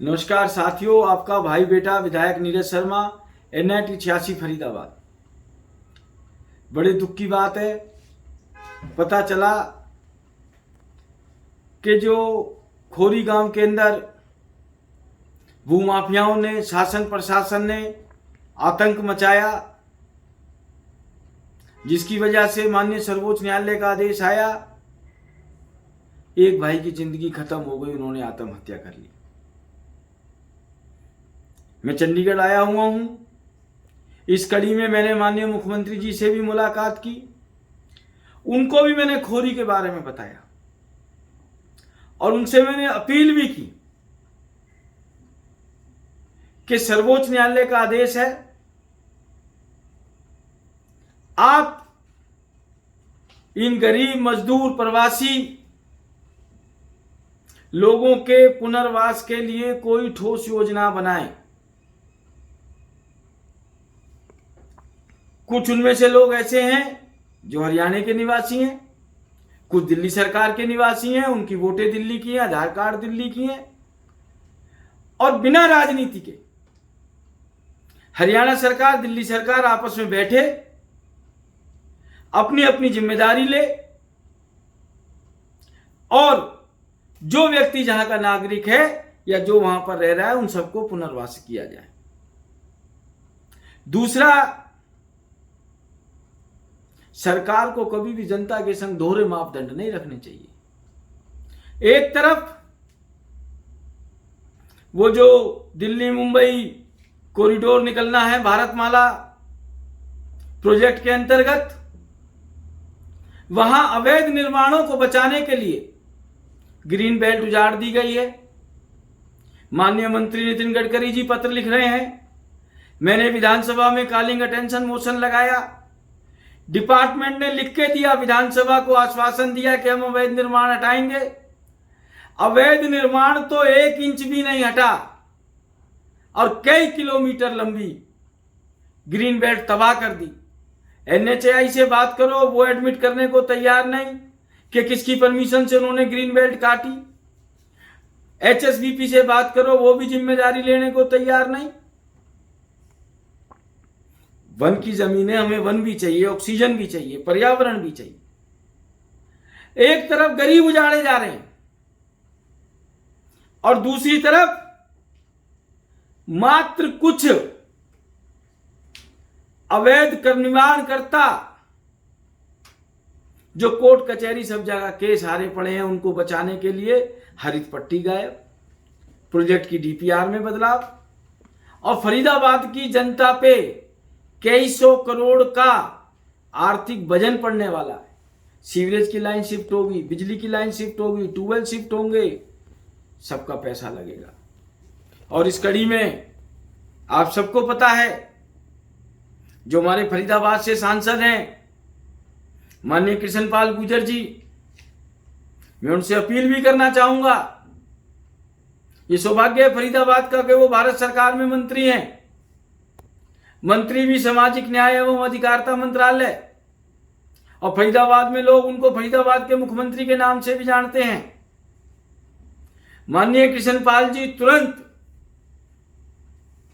नमस्कार साथियों, आपका भाई बेटा विधायक नीरज शर्मा, NIT 86 फरीदाबाद। बड़े दुख की बात है, पता चला कि जो खोरी गांव के अंदर भूमाफियाओं ने, शासन प्रशासन ने आतंक मचाया, जिसकी वजह से माननीय सर्वोच्च न्यायालय का आदेश आया। एक भाई की जिंदगी खत्म हो गई, उन्होंने आत्महत्या कर ली। मैं चंडीगढ़ आया हुआ हूं। इस कड़ी में मैंने माननीय मुख्यमंत्री जी से भी मुलाकात की, उनको भी मैंने खोरी के बारे में बताया और उनसे मैंने अपील भी की कि सर्वोच्च न्यायालय का आदेश है, आप इन गरीब मजदूर प्रवासी लोगों के पुनर्वास के लिए कोई ठोस योजना बनाएं। कुछ उनमें से लोग ऐसे हैं जो हरियाणा के निवासी हैं, कुछ दिल्ली सरकार के निवासी हैं, उनकी वोटें दिल्ली की हैं, आधार कार्ड दिल्ली की हैं, और बिना राजनीति के हरियाणा सरकार, दिल्ली सरकार आपस में बैठे अपनी अपनी जिम्मेदारी ले और जो व्यक्ति जहां का नागरिक है या जो वहां पर रह रहा है उन सबको पुनर्वास किया जाए। दूसरा, सरकार को कभी भी जनता के संग दोहरे मापदंड नहीं रखने चाहिए। एक तरफ वो जो दिल्ली मुंबई कॉरिडोर निकलना है भारतमाला प्रोजेक्ट के अंतर्गत, वहां अवैध निर्माणों को बचाने के लिए ग्रीन बेल्ट उजाड़ दी गई है। माननीय मंत्री नितिन गडकरी जी पत्र लिख रहे हैं, मैंने विधानसभा में कॉलिंग अटेंशन मोशन लगाया, डिपार्टमेंट ने लिख के दिया, विधानसभा को आश्वासन दिया कि हम अवैध निर्माण हटाएंगे। अवैध निर्माण तो 1 इंच भी नहीं हटा और कई किलोमीटर लंबी ग्रीन बेल्ट तबाह कर दी। NHAI से बात करो, वो एडमिट करने को तैयार नहीं कि किसकी परमिशन से उन्होंने ग्रीन बेल्ट काटी। HSBP से बात करो, वो भी जिम्मेदारी लेने को तैयार नहीं। वन की जमीनें, हमें वन भी चाहिए, ऑक्सीजन भी चाहिए, पर्यावरण भी चाहिए। एक तरफ गरीब उजाड़े जा रहे हैं और दूसरी तरफ मात्र कुछ अवैध निर्माणकर्ता जो कोर्ट कचहरी सब जगह केस हारे पड़े हैं, उनको बचाने के लिए हरित पट्टी गायब, प्रोजेक्ट की DPR में बदलाव, और फरीदाबाद की जनता पे कई सौ करोड़ का आर्थिक वजन पड़ने वाला है। सीवरेज की लाइन शिफ्ट होगी, बिजली की लाइन शिफ्ट होगी, ट्यूबवेल शिफ्ट होंगे, सबका पैसा लगेगा। और इस कड़ी में आप सबको पता है, जो हमारे फरीदाबाद से सांसद हैं माननीय कृष्णपाल गुर्जर जी, मैं उनसे अपील भी करना चाहूंगा। ये सौभाग्य है फरीदाबाद का कि वो भारत सरकार में मंत्री हैं, मंत्री भी सामाजिक न्याय एवं अधिकारिता मंत्रालय, और फरीदाबाद में लोग उनको फरीदाबाद के मुख्यमंत्री के नाम से भी जानते हैं। माननीय कृष्णपाल जी तुरंत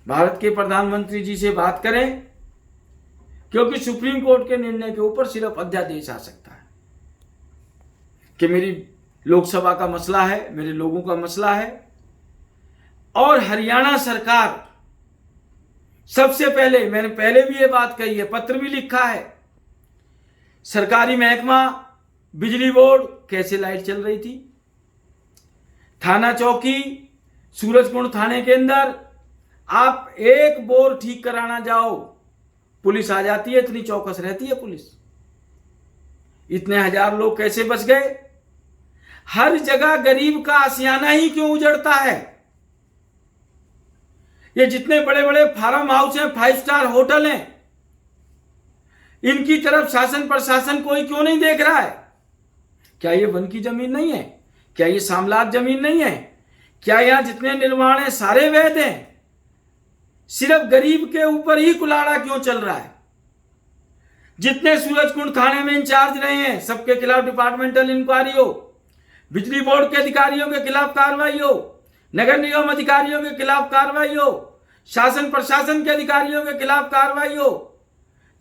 भारत के प्रधानमंत्री जी से बात करें, क्योंकि सुप्रीम कोर्ट के निर्णय के ऊपर सिर्फ अध्यादेश आ सकता है कि मेरी लोकसभा का मसला है, मेरे लोगों का मसला है। और हरियाणा सरकार सबसे पहले, मैंने पहले भी ये बात कही है, पत्र भी लिखा है, सरकारी महकमा बिजली बोर्ड कैसे लाइट चल रही थी, थाना चौकी सूरजकुंड थाने के अंदर आप एक बोर ठीक कराना जाओ, पुलिस आ जाती है, इतनी चौकस रहती है पुलिस। इतने हजार लोग कैसे बच गए? हर जगह गरीब का आशियाना ही क्यों उजड़ता है? ये जितने बड़े बड़े फार्म हाउस हैं, 5 स्टार होटल हैं, इनकी तरफ शासन प्रशासन कोई क्यों नहीं देख रहा है? क्या ये वन की जमीन नहीं है? क्या ये सामलात जमीन नहीं है? क्या यहां जितने निर्माण हैं सारे वैध हैं? सिर्फ गरीब के ऊपर ही कुलाड़ा क्यों चल रहा है? जितने सूरजकुंड थाने में इंचार्ज रहे हैं, सबके खिलाफ डिपार्टमेंटल इंक्वायरी हो, बिजली बोर्ड के अधिकारियों के खिलाफ कार्रवाई हो, नगर निगम अधिकारियों के खिलाफ कार्रवाई हो, शासन प्रशासन के अधिकारियों के खिलाफ कार्रवाई हो,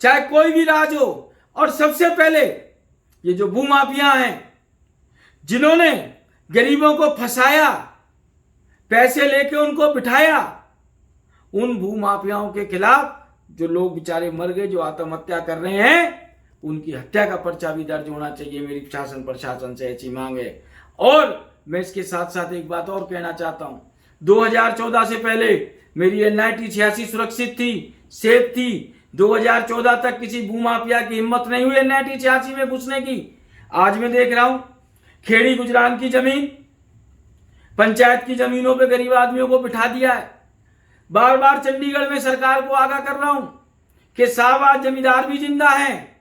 चाहे कोई भी राज हो। और सबसे पहले ये जो भूमाफिया हैं, जिन्होंने गरीबों को फंसाया, पैसे लेके उनको बिठाया, उन भूमाफियाओं के खिलाफ जो लोग बेचारे मर गए, जो आत्महत्या कर रहे हैं, उनकी हत्या का पर्चा भी दर्ज होना चाहिए। मेरी शासन प्रशासन से ऐसी मांग है। और मैं इसके साथ साथ एक बात और कहना चाहता हूं, 2014 से पहले मेरी NIT 86 सुरक्षित थी, सेफ थी। 2014 तक किसी भूमाफिया की हिम्मत नहीं हुई NIT 86 में घुसने की। आज मैं देख रहा हूं खेड़ी गुजरान की जमीन, पंचायत की जमीनों पे गरीब आदमियों को बिठा दिया है। बार बार चंडीगढ़ में सरकार को आगाह कर रहा हूं कि शाहबाज जमींदार भी जिंदा हैं,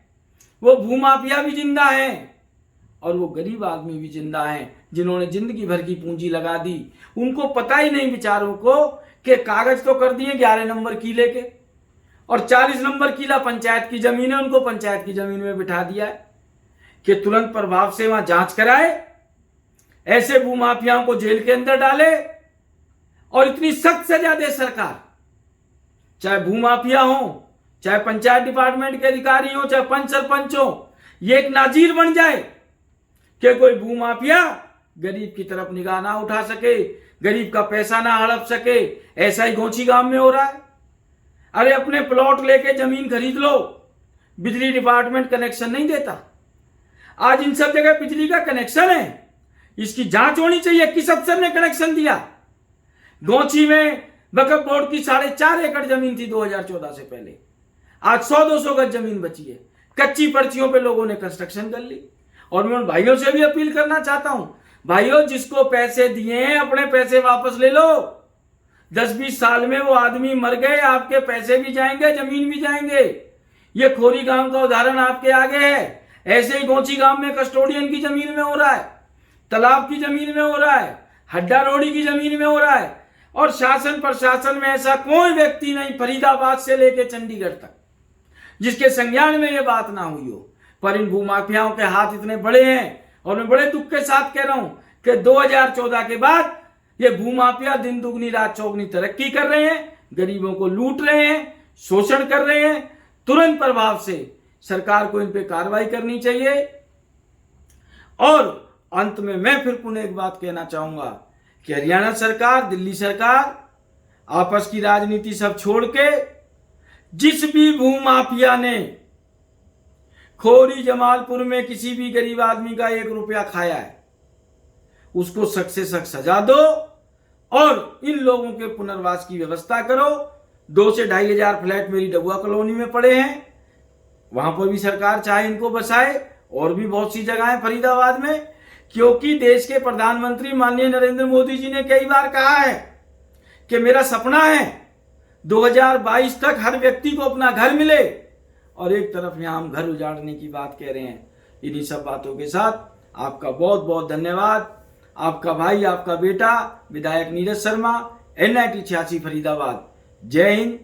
वो भूमाफिया भी जिंदा हैं, और वो गरीब आदमी भी जिंदा हैं, जिन्होंने जिंदगी भर की पूंजी लगा दी। उनको पता ही नहीं बेचारों को कि कागज तो कर दिए 11 नंबर किले के, और 40 नंबर किला पंचायत की जमीन है, उनको पंचायत की जमीन में बिठा दिया है कि तुरंत प्रभाव से वहां जांच कराए, ऐसे भूमाफियाओं को जेल के अंदर डाले और इतनी सख्त सजा दे सरकार। चाहे भूमाफिया हो, चाहे पंचायत डिपार्टमेंट के अधिकारी हो, चाहे पंच सरपंच हो, ये एक नाजीर बन जाए कि कोई भूमाफिया गरीब की तरफ निगाह ना उठा सके, गरीब का पैसा ना हड़प सके। ऐसा ही गोची गांव में हो रहा है। अरे अपने प्लॉट लेके जमीन खरीद लो, बिजली डिपार्टमेंट कनेक्शन नहीं देता। आज इन सब जगह बिजली का कनेक्शन है, इसकी जांच होनी चाहिए किस अफसर ने कनेक्शन दिया। गोची में वक्फ बोर्ड की 4.5 एकड़ जमीन थी 2014 से पहले, आज 100-200 गज जमीन बची है। कच्ची पर्चियों पे लोगों ने कंस्ट्रक्शन कर ली। और मैं उन भाइयों से भी अपील करना चाहता हूं, भाइयों जिसको पैसे दिए हैं अपने पैसे वापस ले लो। 10-20 साल में वो आदमी मर गए, आपके पैसे भी जाएंगे, जमीन भी जाएंगे। ये खोरी गांव का उदाहरण आपके आगे है। ऐसे ही गोची गांव में कस्टोडियन की जमीन में हो रहा है, तालाब की जमीन में हो रहा है, हड्डा रोड़ी की जमीन में हो रहा है। और शासन प्रशासन में ऐसा कोई व्यक्ति नहीं, फरीदाबाद से लेकर चंडीगढ़ तक, जिसके संज्ञान में ये बात ना हुई हो। पर इन भूमाफियाओं के हाथ इतने बड़े हैं, और मैं बड़े दुख के साथ कह रहा हूं कि 2014 के बाद ये भूमाफिया दिन दुगनी रात चौगनी तरक्की कर रहे हैं, गरीबों को लूट रहे हैं, शोषण कर रहे हैं। तुरंत प्रभाव से सरकार को इन पे कार्रवाई करनी चाहिए। और अंत में मैं फिर पुनः एक बात कहना चाहूंगा कि हरियाणा सरकार, दिल्ली सरकार आपस की राजनीति सब छोड़ के, जिस भी भूमाफिया ने खोरी जमालपुर में किसी भी गरीब आदमी का 1 रुपया खाया है, उसको सख्त से सख्त सजा दो और इन लोगों के पुनर्वास की व्यवस्था करो। 2 से 2.5 हजार फ्लैट मेरी डबुआ कॉलोनी में पड़े हैं, वहां पर भी सरकार चाहे इनको बसाए। और भी बहुत सी जगह है फरीदाबाद में, क्योंकि देश के प्रधानमंत्री माननीय नरेंद्र मोदी जी ने कई बार कहा है कि मेरा सपना है 2022 तक हर व्यक्ति को अपना घर मिले, और एक तरफ यहां हम घर उजाड़ने की बात कह रहे हैं। इन्हीं सब बातों के साथ आपका बहुत बहुत धन्यवाद। आपका भाई, आपका बेटा विधायक नीरज शर्मा, NIT 86 फरीदाबाद। जय हिंद,